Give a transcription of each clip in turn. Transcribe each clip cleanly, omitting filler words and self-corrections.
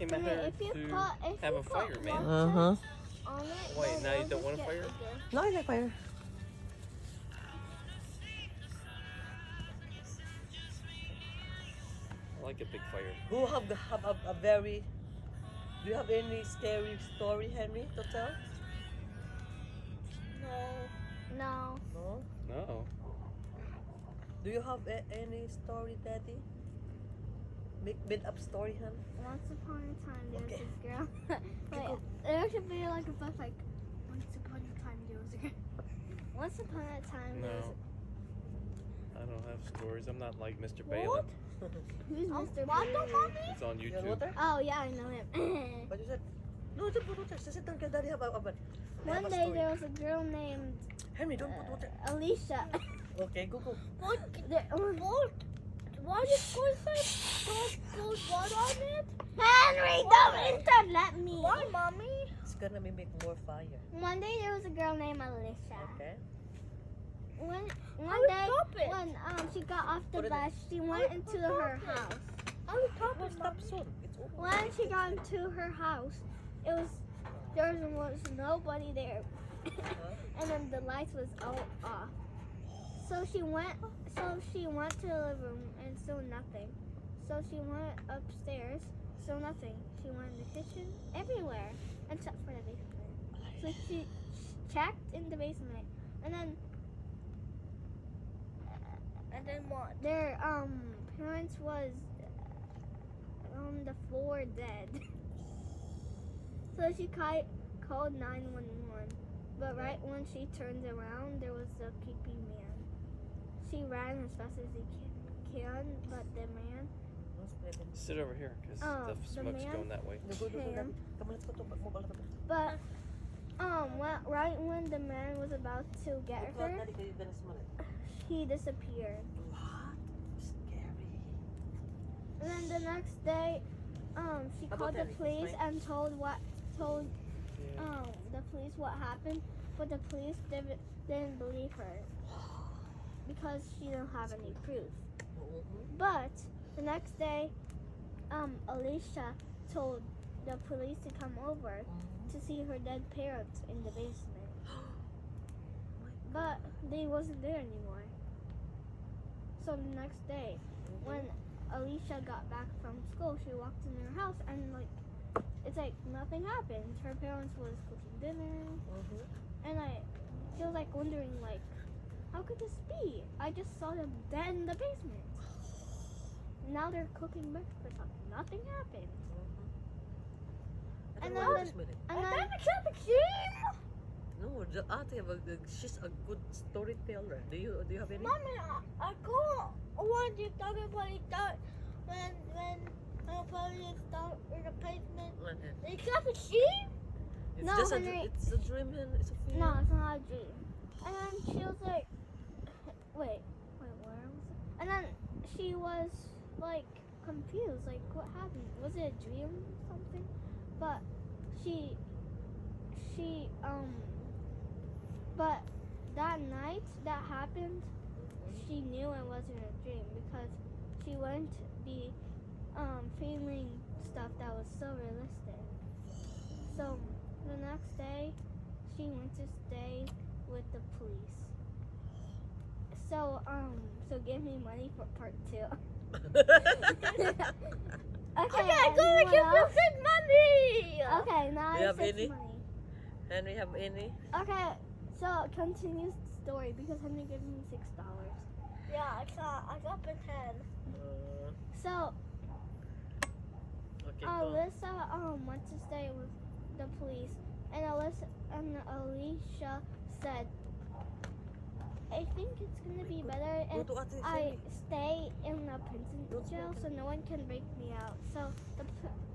came out here If you to put have a fire, man. Uh-huh. on it, Wait, then now you it'll don't just want a get fire? bigger. No, I like fire. I like a big fire. Who have a very... Do you have any scary story, Henry, to tell? No. No? No. Do you have any story, Daddy? Made up story, huh? Once upon a time, there was Okay. this girl. Wait, go. there should be like a book like, once upon a time, there was a girl. Once upon a time, there was No. I don't have stories. I'm not like Mr. What? Balin. Who's Mr. What the Bailey? mommy? It's on You want YouTube. water? Oh, yeah, I know him. What you said? No, don't put water. Sit down, Daddy. Have a One day, there was a girl named Henry, don't put water. Alicia. Okay, go. What? There- Why did school say don't put water on it? Henry, don't interrupt me. Why, mommy? It's gonna make more fire. One day, there was a girl named Alicia. Okay? One would day, stop it. when she got off the Put it bus, she went into her house. I was Well, talking stop soon. It's over. When she got into her house, there was nobody there, and then the lights was all off. So she went to the living room and still nothing. So she went upstairs, still nothing. She went in the kitchen, everywhere, except for the basement. So she checked in the basement, and then what? their parents was on the floor dead. So she called 911. But right when she turned around, there was a creepy man. She ran as fast as he can, but the man, Sit over here, because Oh, the the smoke's man- going that way. Go, Him. Daddy. Come on, let's go to mobile. but right when the man was about to get her, Daddy, kayo gonna smell it. he disappeared. What? Scary. And then the next day, she How called about the Ellie? police Explain. and told Yeah. the police what happened, but the police didn't believe her because she didn't have any proof. But the next day, Alicia told the police to come over to see her dead parents in the basement, but they wasn't there anymore. So the next day, when Alicia got back from school, she walked in her house and it's like nothing happened. Her parents was cooking dinner, and she was like wondering how could this be? I just saw them dead in the basement. Now they're cooking breakfast. Nothing happened. And then No, the auntie she's a good storyteller. Do you have any? Mommy, I can't. What you talking about? That when the police start in the basement, they got a sheep. It's No, just Henry. it's a dream, and it's a fear. No, it's not a dream. And then she was like, wait, where was it? And then she was confused, what happened? Was it a dream or something? But but that night that happened, she knew it wasn't a dream because she wouldn't be feeling stuff that was so realistic. So the next day, she went to stay with the police. So give me money for part 2. Okay, Gonna give you big money. Okay, now Do you I have said any? money. Henry, have any? Okay, so continue the story because Henry gave me $6. Yeah, I got the 10. So Okay, go. Alyssa went to stay with the police, and Alicia said, I think it's gonna be better Go if to Ate I Henry. stay in a prison Don't jail smoke so no one can break me out. So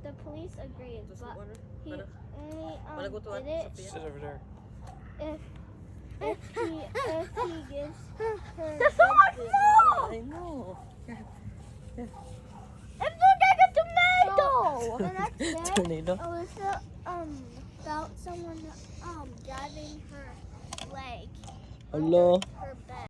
the police agreed, Just but water. he only Wanna go to did Ate it Sophia? Sit over there. if he gives her There's so much more. I know. And look at the tomato. The next day, Tornado. Alyssa felt someone driving her leg. Hello.